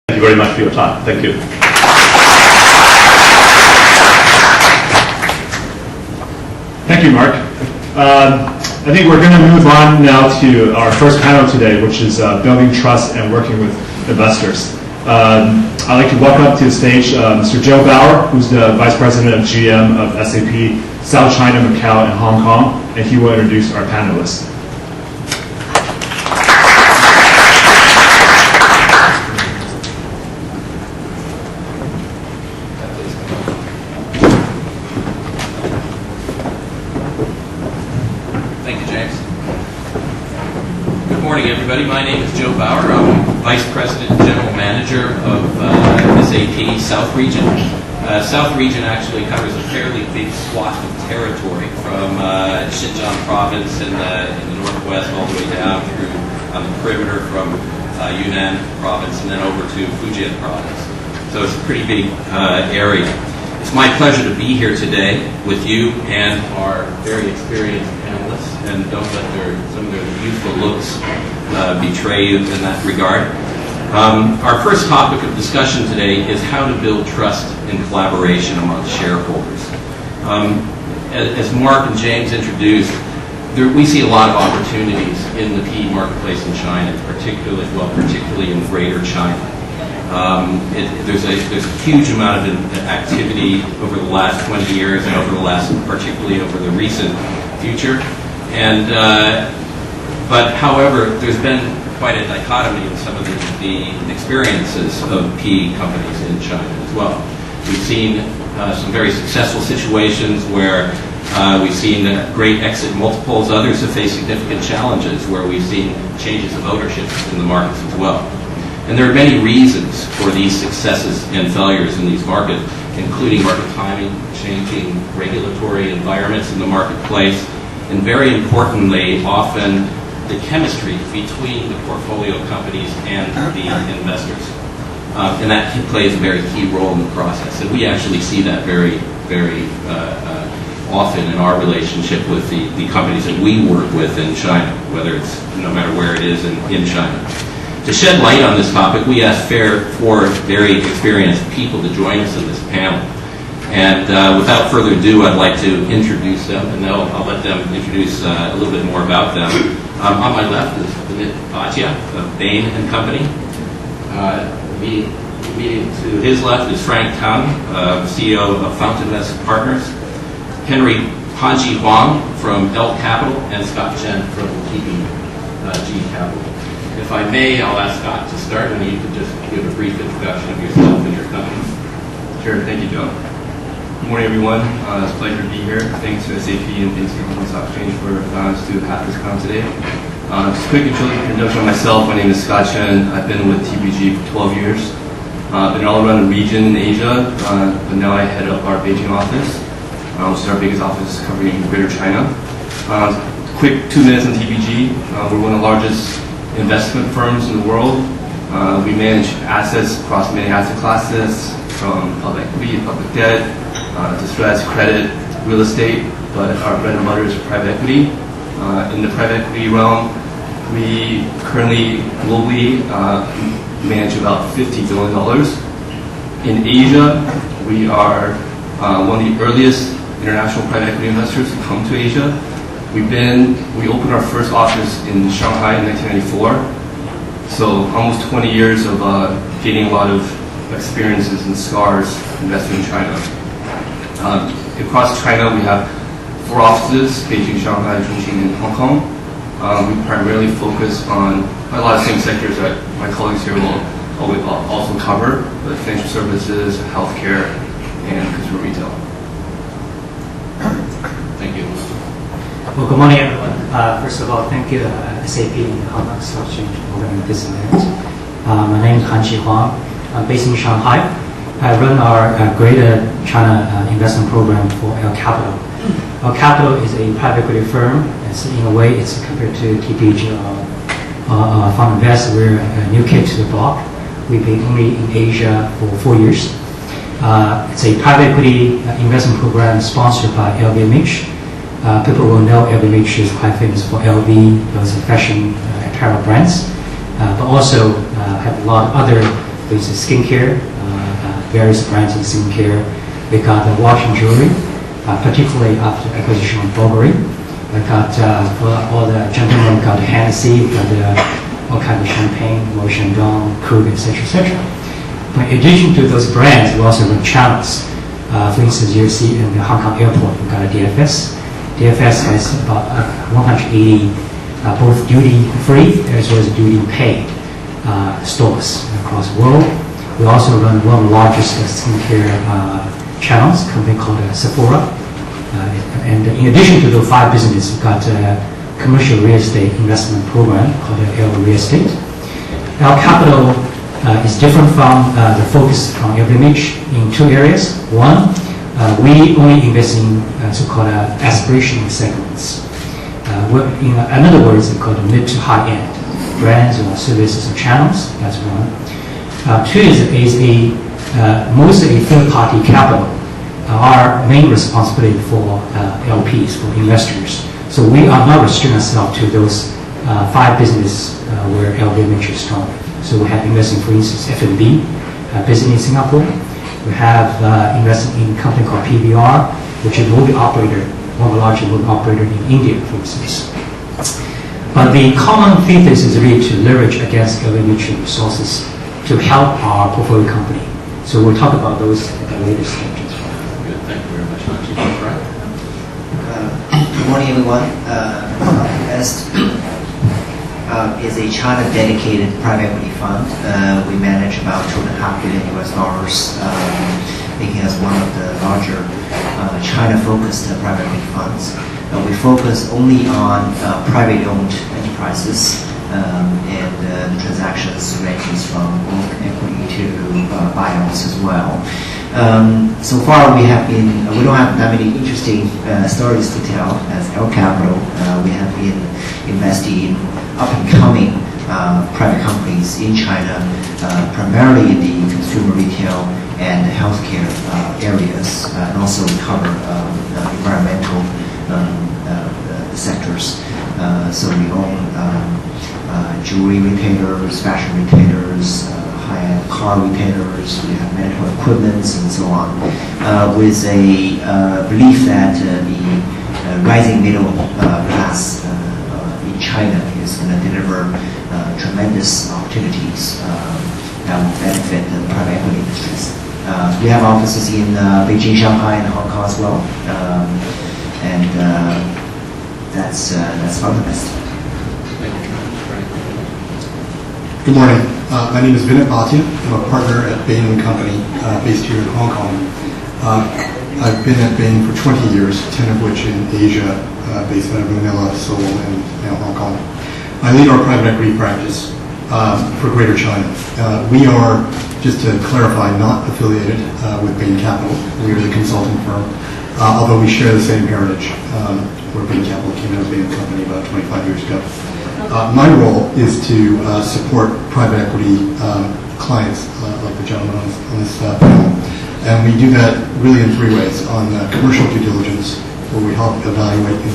Thank you very much for your time. Thank you. Thank you, Mark. I think we're going to move on now to our first panel today, which is building trust and working with investors. I'd like to welcome up to the stage Mr. Joe Bauer, who's the Vice President of GM of SAP South China, Macau, and Hong Kong, and he will introduce our panelists. My name is Joe Bauer. I'm Vice President and General Manager of SAP South Region. South Region actually covers a fairly big swath of territory from Xinjiang Province in the northwest all the way down through on the perimeter from Yunnan Province and then over to Fujian Province. So it's a pretty big area. It's my pleasure to be here today with you and our very experienced panelists, and don't let some of their youthful looks betray you in that regard. Our first topic of discussion today is how to build trust and collaboration among shareholders. As Mark and James introduced, we see a lot of opportunities in the PE marketplace in China, particularly in Greater China. There's a huge amount of activity over the last 20 years and particularly over the recent future. But however, there's been quite a dichotomy in some of the experiences of PE companies in China as well. We've seen some very successful situations where we've seen great exit multiples. Others have faced significant challenges where we've seen changes of ownership in the markets as well. And there are many reasons for these successes and failures in these markets, including market timing, changing regulatory environments in the marketplace, and very importantly, often the chemistry between the portfolio companies and the investors. And that plays a very key role in the process. And we actually see that very, very often in our relationship with the companies that we work with in China, no matter where it is in China. To shed light on this topic, we asked four very experienced people to join us in this panel. And without further ado, I'd like to introduce them, and I'll let them introduce a little bit more about them. On my left is Vinit Bhatia of Bain & Company. Immediately to his left is Frank Tang, CEO of Fountainvest Partners, Henry Hanji Huang from L Capital, and Scott Chen from TPG Capital. If I may, I'll ask Scott to start, and you could just give a brief introduction of yourself and your company. Sure, thank you, Joe. Good morning, everyone. It's a pleasure to be here. Thanks to SAP and thanks to the Hong Kong Stock Exchange for allowing us to have this con today. Just a quick introduction of myself. My name is Scott Chen. I've been with TPG for 12 years. I've been all around the region in Asia, but now I head up our Beijing office, which is our biggest office covering Greater China. Quick 2 minutes on TPG. We're one of the largest investment firms in the world. We manage assets across many asset classes, from public equity, public debt, distressed credit, real estate, but our bread and butter is private equity. In the private equity realm, we currently globally manage about $50 billion. In Asia, we are one of the earliest international private equity investors to come to Asia. We opened our first office in Shanghai in 1994, so almost 20 years of gaining a lot of experiences and scars investing in China. Across China, we have 4 offices: Beijing, Shanghai, Chongqing, and Hong Kong. We primarily focus on a lot of the same sectors that my colleagues here will also cover, but financial services, healthcare, and consumer retail. Thank you. Well, good morning, everyone. First of all, thank you, SAP and the Hong Kong Stock Exchange for organizing this event. My name is Hanji Huang. I'm based in Shanghai. I run our Greater China investment program for L Capital. L Capital is a private equity firm. In a way, it's compared to TPG or Fountainvest. We're a new kid to the block. We've been only in Asia for 4 years. It's a private equity investment program sponsored by LVMH. People will know LVMH is quite famous for LV, those fashion apparel brands, but also have a lot of other There's skincare, various brands in skincare. We got watch and jewelry, particularly after acquisition of Bulgari. We got for all the gentlemen, we got Hennessy, we got all kinds of champagne, Moët Chandon, Krug, etc., etc. But in addition to those brands, we also run channels. For instance, you see in the Hong Kong airport, we've got a DFS. DFS has about 180 both duty-free as well as duty-paid stores across the world. We also run one of the largest skincare channels, a company called Sephora. And in addition to the 5 businesses, we've got a commercial real estate investment program called L Real Estate. Our capital is different from the focus on LVMH in 2 areas. One, we only invest in so-called aspirational segments. In other words, it's called mid to high-end brands or services or channels. That's one. 2 is mostly third-party capital. Our main responsibility for LPs, for investors. So we are not restricting ourselves to those 5 businesses where LVMH is strong. So we have invested, for instance, F&B business in Singapore. We have invested in a company called PVR, which is a movie operator, one of the largest movie operators in India, for instance. But the common thesis is really to leverage against LVMH resources to help our portfolio company. So we'll talk about those at a later stage. Good, thank you very much. Good morning, everyone. Invest is a China-dedicated private equity fund. We manage about $2.5 billion, making us one of the larger China-focused private equity funds. We focus only on private-owned enterprises, and the transactions ranges from both equity to buyouts as well. So far, we don't have that many interesting stories to tell as L Capital. We have been investing in up-and-coming private companies in China, primarily in the consumer retail and healthcare areas, and also cover environmental sectors. So we own jewelry retailers, fashion retailers, high-end car retailers, we have medical equipments, and so on, with a belief that the rising middle class in China is going to deliver tremendous opportunities that will benefit the private equity industries. We have offices in Beijing, Shanghai, and Hong Kong as well, and that's fundamental. Good morning. My name is Vinit Bhatia. I'm a partner at Bain & Company, based here in Hong Kong. I've been at Bain for 20 years, 10 of which in Asia, based out of Manila, Seoul, and now Hong Kong. I lead our private equity practice for Greater China. We are, just to clarify, not affiliated with Bain Capital. We are the consulting firm, although we share the same heritage, where Bain Capital came out of Bain & Company about 25 years ago. My role is to support private equity clients, like the gentleman on this panel. And we do that really in 3 ways. On commercial due diligence, where we help evaluate the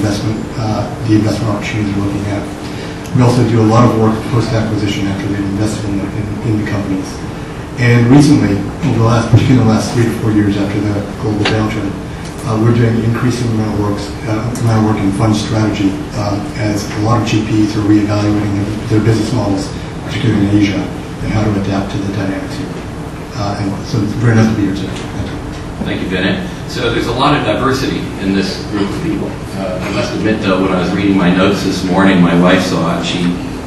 investment opportunities we're looking at. We also do a lot of work post-acquisition after they've invested in the companies. And recently, particularly in the last 3 to 4 years after the global downturn, we're doing an increasing amount of work in fund strategy, as a lot of GPs are reevaluating their business models, particularly in Asia, and how to adapt to the dynamics here. And so it's very nice to be here today. Thank you, Vinit. So there's a lot of diversity in this group of people. I must admit, though, when I was reading my notes this morning, my wife saw it. She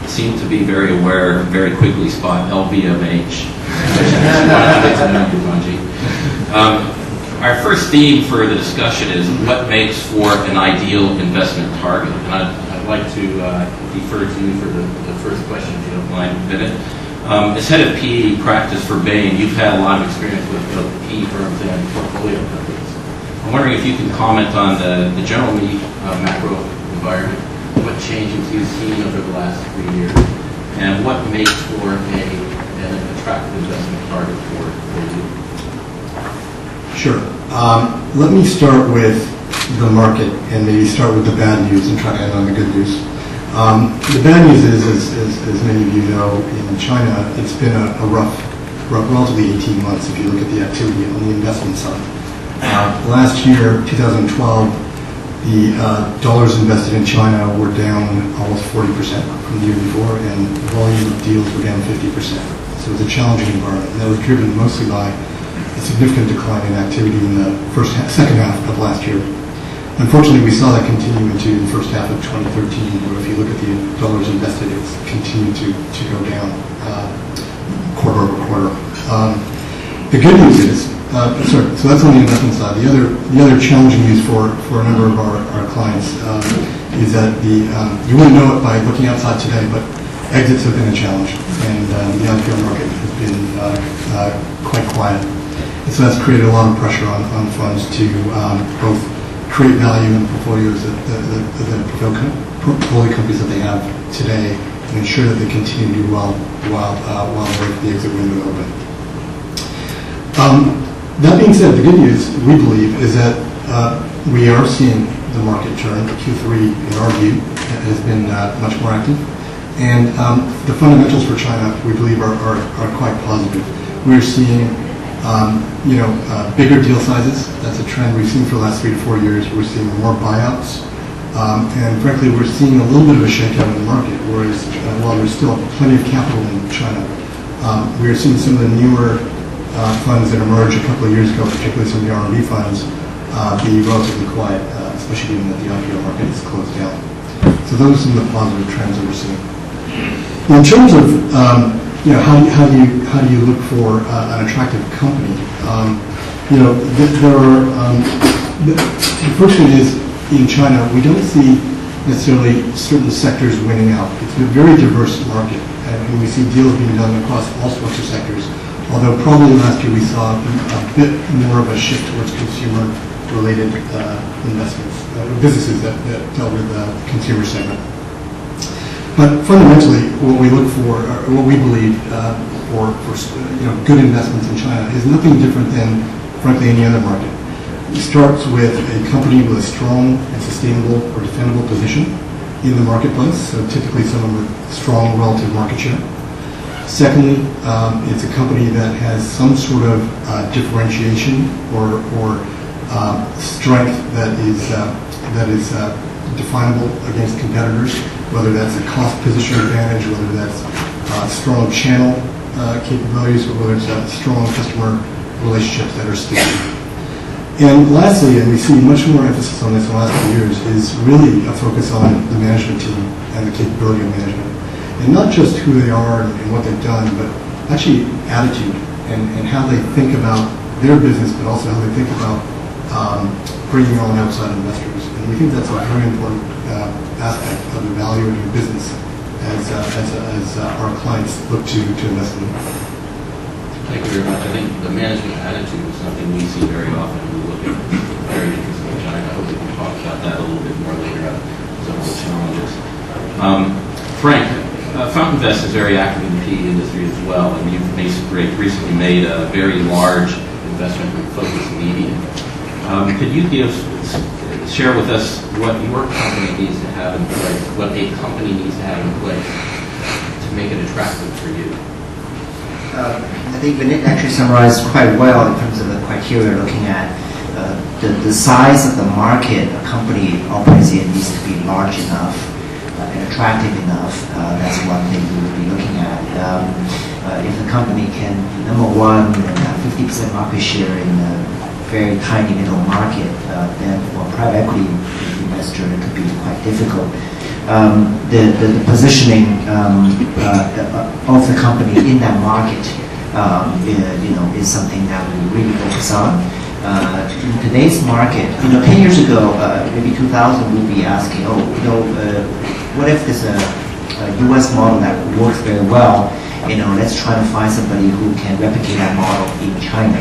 seemed to be very aware, very quickly spot LVMH. She wanted to know, Jumanji. Our first theme for the discussion is what makes for an ideal investment target. And I'd like to defer to you for the first question, if you don't mind, Vinit. As head of PE practice for Bain, you've had a lot of experience with both PE firms and portfolio companies. I'm wondering if you can comment on the generally macro environment, what changes you've seen over the last 3 years, and what makes for an attractive investment target for you. Sure. Let me start with the market and maybe start with the bad news and try to end on the good news. The bad news is, as many of you know, in China, it's been a rough for relatively 18 months if you look at the activity on the investment side. Last year, 2012, the dollars invested in China were down almost 40% from the year before, and the volume of deals were down 50%. So it was a challenging environment. And that was driven mostly by a significant decline in activity in the second half of last year. Unfortunately, we saw that continue into the first half of 2013, where if you look at the dollars invested, it's continued to go down quarter over quarter. The good news is, so that's on the investment side. The other challenging news for a number of our clients is that you wouldn't know it by looking outside today, but exits have been a challenge, and the IPO market has been quite quiet. And so that's created a lot of pressure on funds to both create value in the portfolios the portfolio companies that they have today, and ensure that they continue to do well while they wait for the exit window to open. That being said, the good news, we believe, is that we are seeing the market turn. Q3, in our view, has been much more active. And the fundamentals for China, we believe, are quite positive. We're seeing bigger deal sizes. That's a trend we've seen for the last 3 to 4 years. We're seeing more buyouts. And frankly, we're seeing a little bit of a shakeout in the market, whereas while there's still plenty of capital in China, we are seeing some of the newer funds that emerged a couple of years ago, particularly some of the R&D funds, be relatively quiet, especially given that the IPO market is closed down. So those are some of the positive trends that we're seeing. In terms of how do you look for an attractive company? The first thing is, in China, we don't see necessarily certain sectors winning out. It's a very diverse market, and we see deals being done across all sorts of sectors. Although probably last year we saw a bit more of a shift towards consumer-related investments, businesses that dealt with the consumer segment. But fundamentally, what we look for, or what we believe for good investments in China, is nothing different than, frankly, any other market. It starts with a company with a strong and sustainable or defendable position in the marketplace, so typically someone with strong relative market share. Secondly, it's a company that has some sort of differentiation or strength that is definable against competitors, whether that's a cost position advantage, whether that's strong channel capabilities, or whether it's strong customer relationships that are sticky. And lastly, and we see much more emphasis on this in the last few years, is really a focus on the management team and the capability of management. And not just who they are and what they've done, but actually attitude and how they think about their business, but also how they think about bringing on outside investors. And we think that's a very important aspect of the value of your business as our clients look to invest in. Thank you very much. I think the management attitude is something we see very often when we look at very interesting in China. I hope we can talk about that a little bit more later on some of the challenges. Frank, FountainVest is very active in the PE industry as well, and you've recently made a very large investment in Focus Media. Could you share with us what your company needs to have in place, what a company needs to have in place to make it attractive for you? I think Vinit actually summarized quite well in terms of the criteria looking at the size of the market a company operates in needs to be large enough and attractive enough. That's one thing we will be looking at. If the company can, number one, have 50% market share in a very tiny middle market, then for a private equity investor it could be quite difficult. The positioning of the company in that market is something that we really focus on. In today's market, 10 years ago, maybe 2000, we'd be asking, what if there's a U.S. model that works very well? Let's try to find somebody who can replicate that model in China.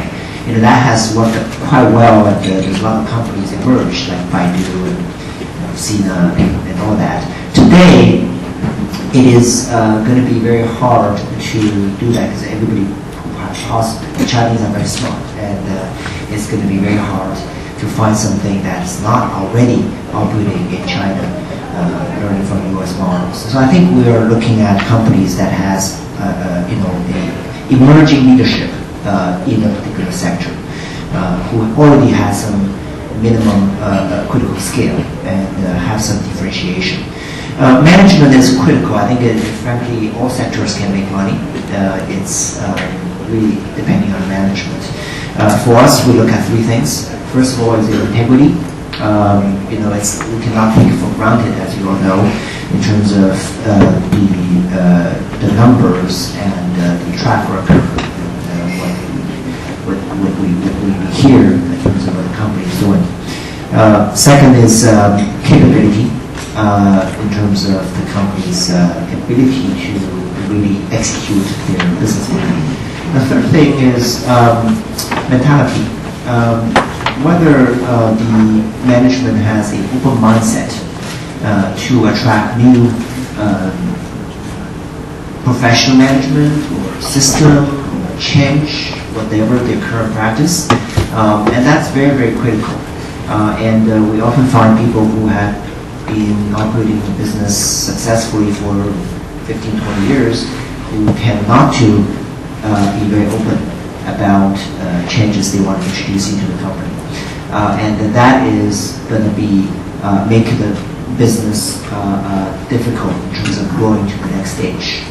That has worked quite well, and there's a lot of companies emerged, like Baidu and Sina and all that. Today, it is going to be very hard to do that because everybody, the Chinese are very smart, and it's going to be very hard to find something that's not already operating in China, learning from U.S. models. So I think we are looking at companies that has a emerging leadership in a particular sector, who already has some minimum critical scale and have some differentiation. Management is critical. I think, frankly, all sectors can make money. It's really depending on management. For us, we look at three things. First of all, is the integrity. We cannot take it for granted, as you all know, in terms of the numbers and the track record, what we hear in terms of what the company is doing. Second is capability, in terms of the company's ability to really execute their business plan. The third thing is mentality. Whether the management has an open mindset to attract new professional management or system or change, whatever their current practice, and that's very, very critical. And we often find people who have been operating the business successfully for 15, 20 years who tend not to be very open about changes they want to introduce into the company. And that is going to be make the business difficult in terms of growing to the next stage,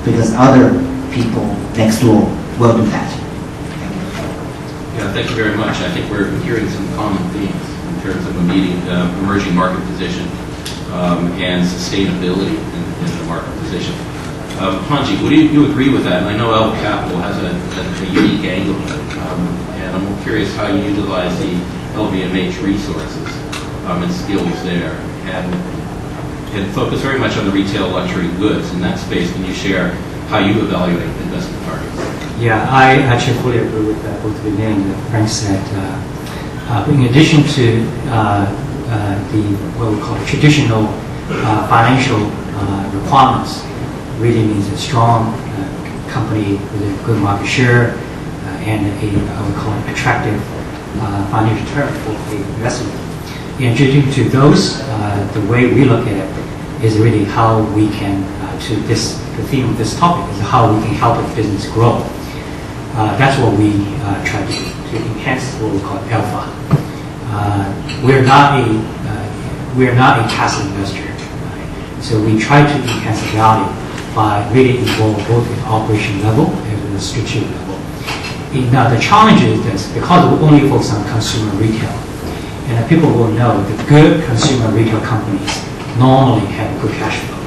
because other people next door will do that. Yeah, thank you very much. I think we're hearing some common themes in terms of emerging market position and sustainability in the market position. Hanji, would you agree with that? And I know Elva Capital has a unique angle, and I'm curious how you utilize the LVMH resources and skills there, and focus very much on the retail luxury goods. In that space, can you share how you evaluate investment targets? Yeah, I actually fully agree with both Vinay and Frank said. In addition to what we call traditional financial requirements, really means a strong company with a good market share and I would call it attractive financial return for the investment. In addition to those, the way we look at it is really how we can, the theme of this topic is how we can help a business grow. That's what we try to do, to enhance what we call alpha. We're not a passive investor, right? So we try to enhance the value by really involve both at operation level as well as strategic level. Now the challenge is this, because we only focus on consumer retail, and people will know that good consumer retail companies normally have good cash flow.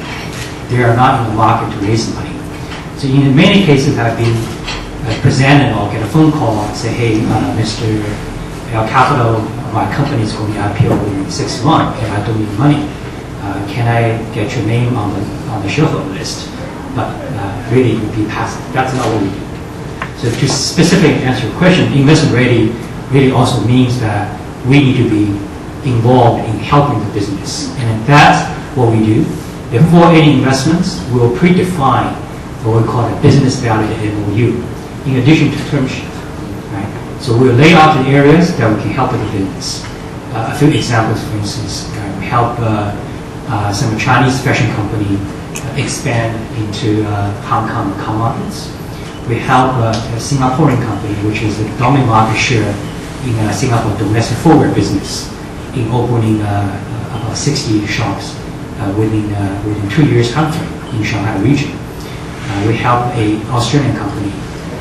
They are not in the market to raise money. So in many cases I've been presented or get a phone call and say, hey, Mr. L Capital, my company is going to IPO in 6 months and I don't need money. Can I get your name on the shareholder list? But really it would be passive. That's not what we do. So to specifically answer your question, investment ready really also means that we need to be involved in helping the business. And that's what we do. Before any investments, we will predefine what we call a business value MOU, in addition to term sheet. Right? So we'll lay out the areas that we can help with the business. A few examples, for instance, we help some Chinese fashion company expand into Hong Kong and Macau markets. We help a Singaporean company, which is the dominant market share in Singapore domestic footwear business, in opening about 60 shops within 2 years time frame in Shanghai region. We help an Australian company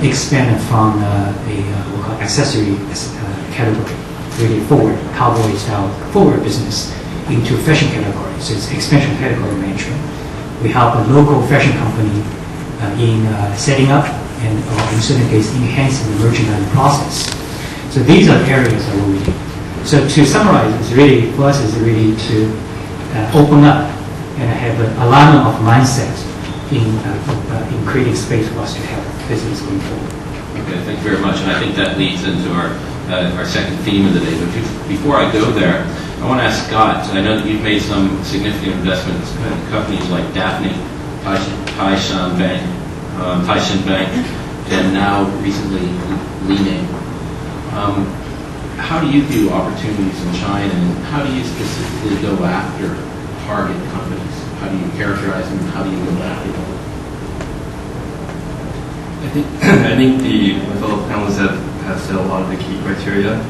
expand from what we call accessory category, really forward, cowboy style forward business into fashion category. So it's expansion category management. We help a local fashion company in setting up and in certain cases enhancing the merchandising process. So these are the areas that we do. So to summarize, it's really, for us, is really to open up and have an alignment of mindset in creating space for us to help business going forward. Okay, thank you very much. And I think that leads into our second theme of the day. But before I go there, I want to ask Scott. I know that you've made some significant investments in companies like Daphne, Taishan Bank, and now recently Li Ning. How do you view opportunities in China, and how do you specifically go after target companies? How do you characterize them, and how do you go after them? I think my fellow panelists have said a lot of the key criteria.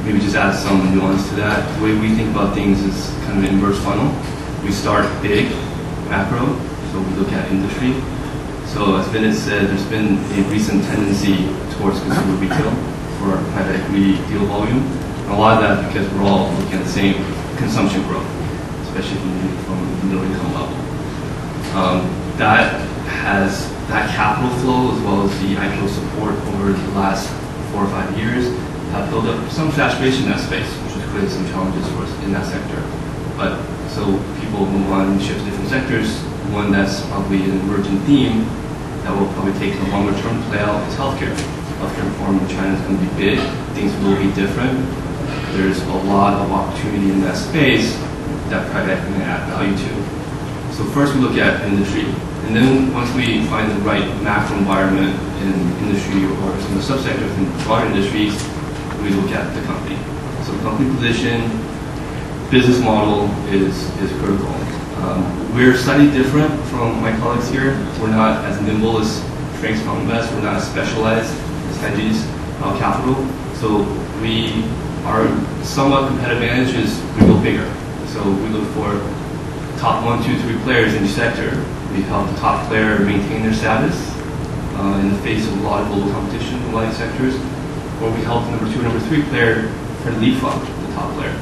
Maybe just add some nuance to that. The way we think about things is kind of an inverse funnel. We start big, macro, so we look at industry. So as Vinit said, there's been a recent tendency towards consumer retail for private equity deal volume. And a lot of that because we're all looking at the same consumption growth, especially from the middle income level. That capital flow as well as the IPO support over the last 4 or 5 years have built up some saturation in that space, which has created some challenges for us in that sector. But so people move on and shift to different sectors. One that's probably an emerging theme that will probably take a longer term to play out is healthcare. Healthcare reform in China is going to be big. Things will be different. There's a lot of opportunity in that space that private equity can add value to. So first we look at industry. And then once we find the right macro environment in industry or some of the subsectors in broader industries, we look at the company. So company position, business model is critical. We're slightly different from my colleagues here. We're not as nimble as Frank's Invest. We're not as specialized as Hedges Capital. So our somewhat competitive advantage is we go bigger. So we look for top 1, 2, 3 players in each sector. We help the top player maintain their status in the face of a lot of global competition in a lot of sectors. Or we help the number 2 or number 3 player try to leapfrog the top player.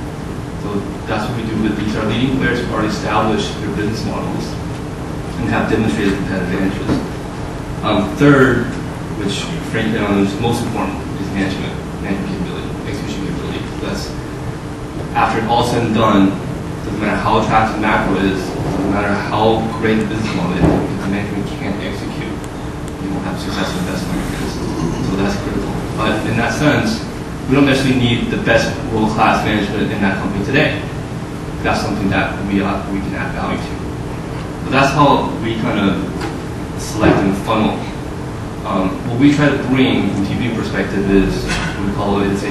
So that's what we do with these. Our leading players who already established their business models and have demonstrated competitive advantages. Third, which frankly is most important, is management capability, execution capability. That's after all said and done, doesn't matter how attractive macro is, doesn't matter how great the business model is, if the management can't execute, you won't have successful investment. So that's critical. But in that sense, we don't necessarily need the best world-class management in that company today. That's something that we can add value to. But that's how we kind of select and funnel. What we try to bring from TB perspective is we call it is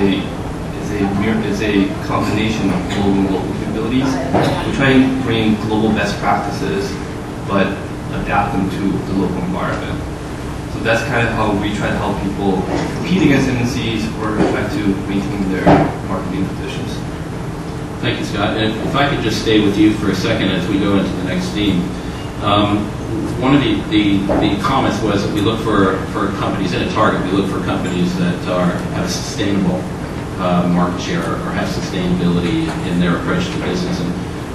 a combination of global and local capabilities. We try and bring global best practices, but adapt them to the local environment. So that's kind of how we try to help people compete against MNCs or try to maintain their marketing positions. Thank you, Scott. And if I could just stay with you for a second as we go into the next theme. One of the comments was that we look for companies in a target. We look for companies that have a sustainable market share or have sustainability in their approach to business. And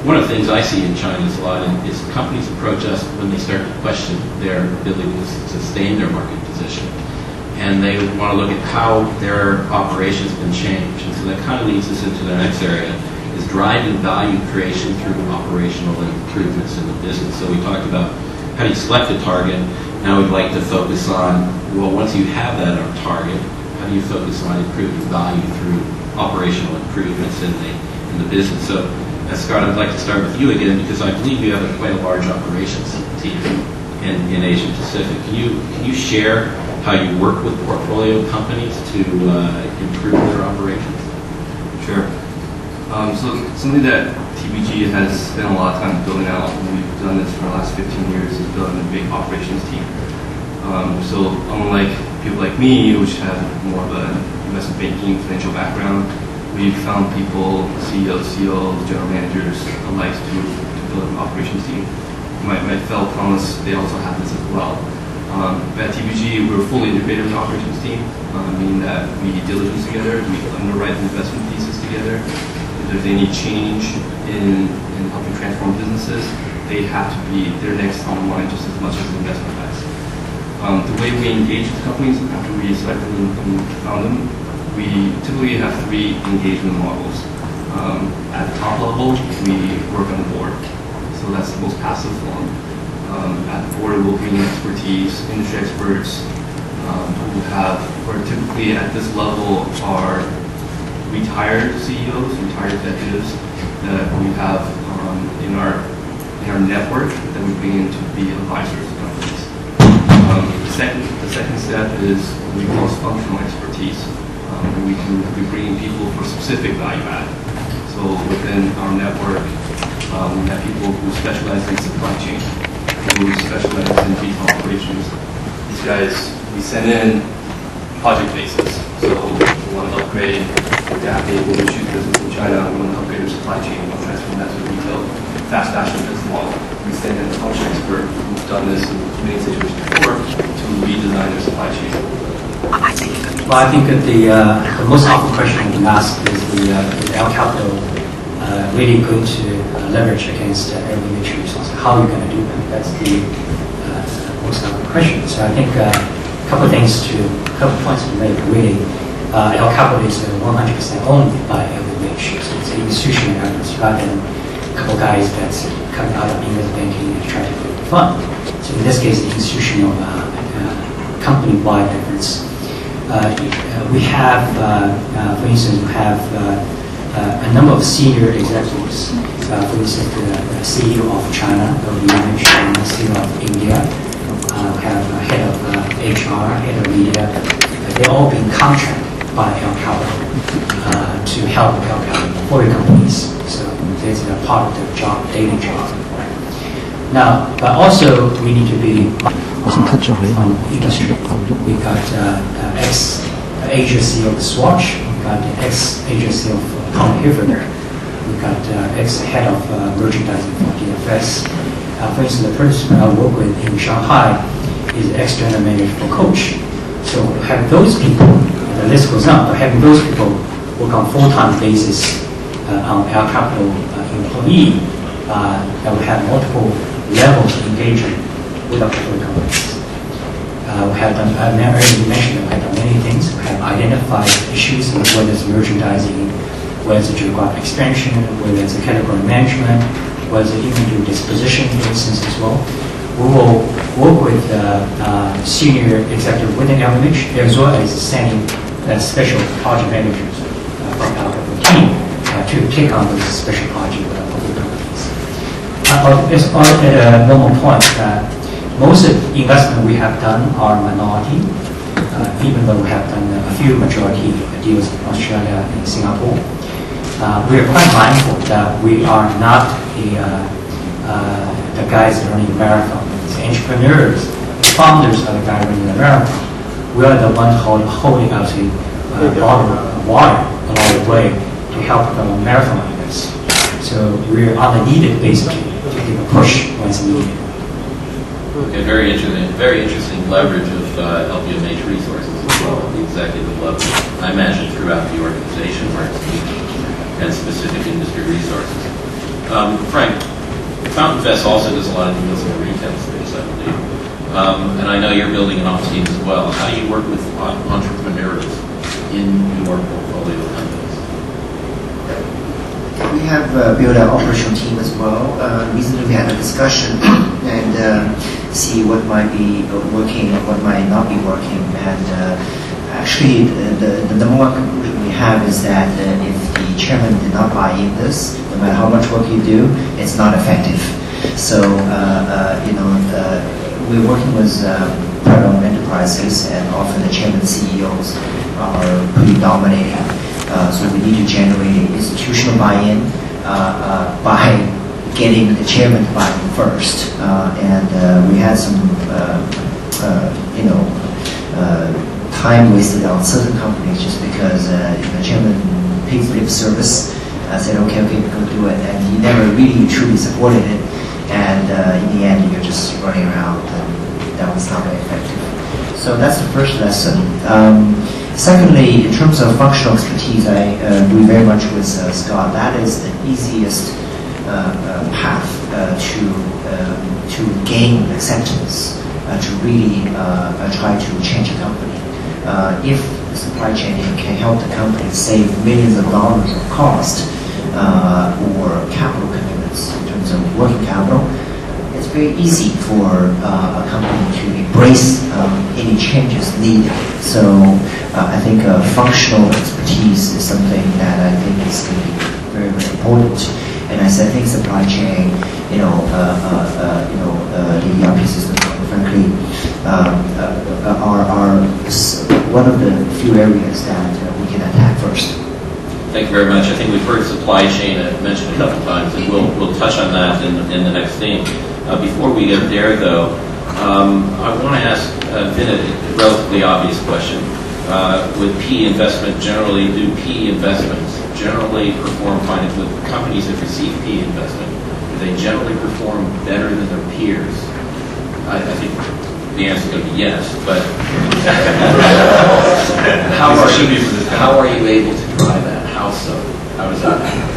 one of the things I see in China a lot is companies approach us when they start to question their ability to sustain their market position. And they want to look at how their operations have been changed. And so that kind of leads us into the next area, is driving value creation through operational improvements in the business. So we talked about how do you select a target. Now we'd like to focus on, well, once you have that target, how do you focus on improving value through operational improvements in the business? So, Scott, I'd like to start with you again because I believe you have quite a large operations team in Asia Pacific. Can you share how you work with portfolio companies to improve their operations? Sure. So something that TBG has spent a lot of time building out, and we've done this for the last 15 years, is building a big operations team. So unlike people like me, which have more of an investment banking, financial background, we've found people, CEOs, general managers alike to build an operations team. My fellow panelists, they also have this as well. At TBG, we're fully integrated with the operations team, meaning that we diligence together, we underwrite the investment thesis together. If there's any change in helping transform businesses, they have to be, they're next on the line just as much as the investment guys. The way we engage with companies after we selected them and found them, we typically have 3 engagement models. At the top level, we work on the board. So that's the most passive form. At the board, we'll bring in expertise, industry experts who are typically at this level are retired CEOs, retired executives that we have in our network that we bring in to be advisors to companies. The second step is what we call functional expertise. We bring in people for specific value add. So within our network, we have people who specialize in supply chain, who specialize in retail operations, these guys, we send in project basis. So we want to upgrade the Japanese women's shoes business in China. We want to upgrade their supply chain. We want to transform that to a retail fast fashion business model. We send in a function expert who's done this in many situations before to redesign their supply chain. Well, I think that the most often question we ask is is El Capital really going to leverage against LVMH resources? How are you going to do that? That's the most often question. So I think a couple points to make. Really, El Capital is 100% owned by LVMH, so it's an institutional effort rather than a couple guys that's coming out of English banking and trying to build a fund. So in this case, the institutional company-wide efforts. We have, for instance, we have a number of senior executives. For instance, the CEO of China, LVMH, and the CEO of India. We have a head of HR, head of media. They're all being contracted by El Capital to help El Capital portfolio companies. So this is a part of their job, daily job. Now, but also we need to be on industry. We got ex-Asia CEO of Swatch. We got the ex-Asia CEO of Tommy Hilfiger. We got ex-head of merchandising for DFS. For instance, the person I work with in Shanghai is ex-general manager for Coach. So having those people, the list goes on, but having those people work on full-time basis on El Capital employee that will have multiple levels of engagement with our portfolio companies. We have done, I already mentioned that we have done many things. We have identified issues, whether it's merchandising, whether it's geographic expansion, whether it's category management, whether it's inventory disposition, for instance, as well. We will work with senior executive within LVMH, as well as sending special project managers from our team to take on those special projects with our portfolio companies. At one more point, most of the investment we have done are minority, even though we have done a few majority deals in Australia and Singapore. We are quite mindful that we are not the guys running the marathon. It's entrepreneurs, the founders are the guys running the marathon. We are the ones holding out a bottle of water along the way to help the marathon runners. So we're on a needed basis to give a push when it's needed. Okay, very interesting leverage of LVMH resources as well at the executive level. I imagine throughout the organization where it's needed and specific industry resources. Frank, Fountain Fest also does a lot of deals in the retail space, I believe. And I know you're building an ops team as well. How do you work with entrepreneurs in your portfolio companies? We have built an operational team as well. Recently we had a discussion and see what might be working and what might not be working. And actually, the more conclusion we have is that if the chairman did not buy in this, no matter how much work you do, it's not effective. So, we're working with private-owned enterprises, and often the chairman and CEOs are pretty dominating. So we need to generate institutional buy-in by getting the chairman to buy in first. And we had some, time wasted on certain companies just because the chairman pays lip service, said, okay, go do it. And he never really truly supported it. And in the end, you're just running around, and that was not very effective. So that's the first lesson. Secondly, in terms of functional expertise, I agree very much with Scott. That is the easiest path to gain acceptance, to really try to change a company. If the supply chain can help the company save millions of dollars of cost or capital commitments in terms of working capital, it's very easy for a company to embrace any changes needed. So I think functional expertise is something that I think is going to be very, very important. And as I think supply chain, the ERP system, frankly, are one of the few areas that we can attack first. Thank you very much. I think we've heard supply chain mentioned a couple times, and we'll touch on that in the next theme. Before we get there, though, I want to ask Vinit a relatively obvious question. With PE investment, generally, do PE investments generally perform fine with companies that receive PE investment? Do they generally perform better than their peers? I think the answer is going to be yes, but how are you able to drive that? How so? How does that happen?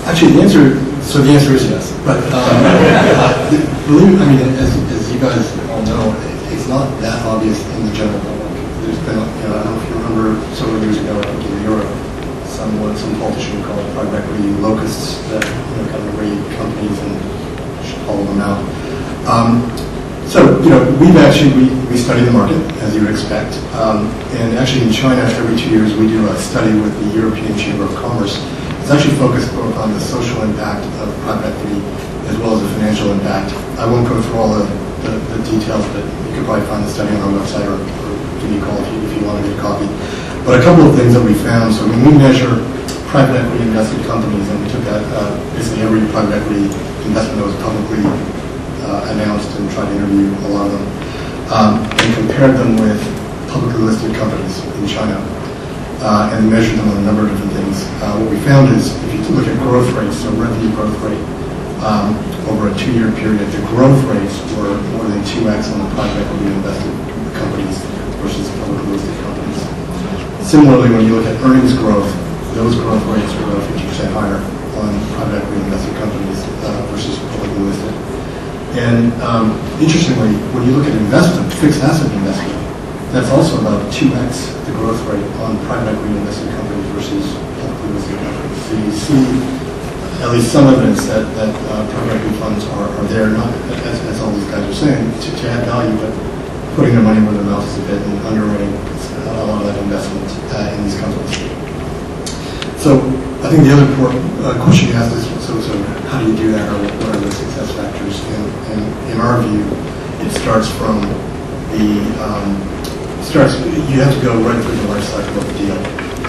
Actually, the answer is yes. But believe me, I mean, as you guys all know, it's not that obvious in the general public. There's been, I don't know if you remember, several years ago, I think in Europe, some politician called private equity locusts that kind of raid companies and follow them out. So, we study the market, as you would expect. And actually in China, every 2 years, we do a study with the European Chamber of Commerce. It's actually focused both on the social impact of private equity as well as the financial impact. I won't go through all the details, but you could probably find the study on our website or give me a call if you want to get a copy. But a couple of things that we found. So when we measure private equity invested companies, and we took that basically every private equity investment that was publicly announced and tried to interview a lot of them, and compared them with publicly listed companies in China, and measured them on a number of different things. What we found is, if you look at growth rates, so revenue growth rate, over a 2-year period, the growth rates were more than 2x on the private equity invested companies versus publicly listed companies. Similarly, when you look at earnings growth, those growth rates were about 50% higher on private equity invested companies versus publicly listed. And interestingly, when you look at investment, fixed asset investment, that's also about 2x the growth rate on private equity invested companies versus publicly listed companies. So you see at least some evidence that private equity funds are there, not as all these guys are saying, to add value, but putting their money where their mouth is a bit and underwriting a lot of that investment in these companies. So I think the other important question you asked is, so how do you do that, or what are the success factors? And in our view, it starts from you have to go right through the life cycle of the deal.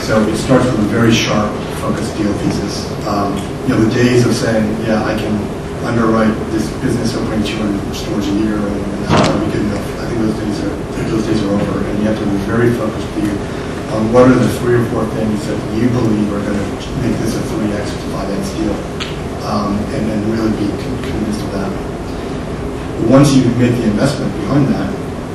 So it starts with a very sharp, focused deal thesis. The days of saying, yeah, I can underwrite this business opening 200 stores a year and that's probably good enough. I think those days are over, and you have to have a very focused view on what are the 3 or 4 things that you believe are going to make this a 3x to 5x deal, and really be convinced of that. Once you make the investment behind that,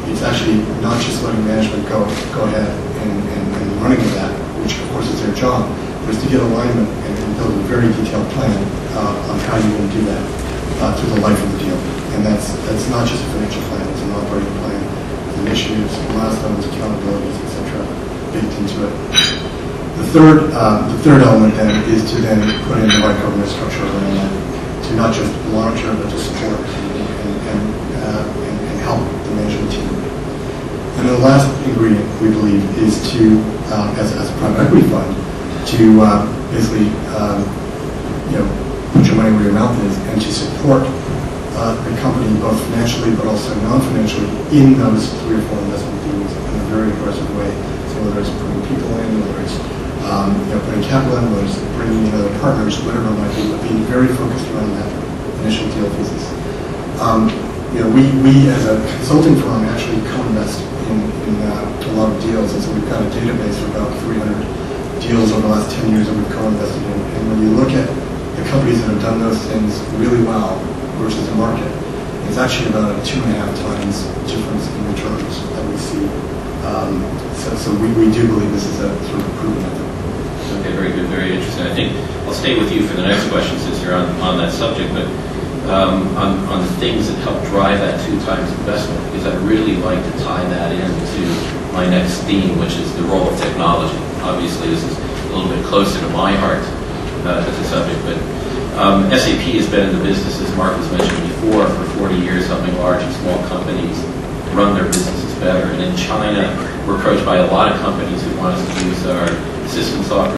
it's actually not just letting management go ahead and running with that, which of course is their job, but it's to get alignment and build a very detailed plan on how you're going to do that through the life of the deal. And that's not just a financial plan; it's an operating plan, initiatives, milestones, accountabilities, etc., baked into it. The third element then is to then put in the right governance structure around that, to not just monitor but to support and help the management team. And the last ingredient, we believe, is to, as a private equity fund, to basically, put your money where your mouth is, and to support the company both financially but also non-financially in those 3 or 4 investment themes in a very aggressive way. So whether it's putting people in, whether it's putting capital in, whether it's bringing in other partners, whatever it might be, but being very focused around that initial deal thesis. We as a consulting firm actually co-invest in a lot of deals, and so we've got a database of about 300 deals over the last 10 years that we've co-invested in. And when you look at the companies that have done those things really well versus the market, it's actually about a 2.5 times difference in returns that we see. So we do believe this is a sort of proven method. Okay, very good, very interesting. I think I'll stay with you for the next question since you're on that subject, but on the things that help drive that 2 times investment, because I'd really like to tie that into my next theme, which is the role of technology. Obviously, this is a little bit closer to my heart as a subject, but SAP has been in the business, as Mark was mentioned before, for 40 years, helping large and small companies run their businesses better. And in China, we're approached by a lot of companies who want us to use our system software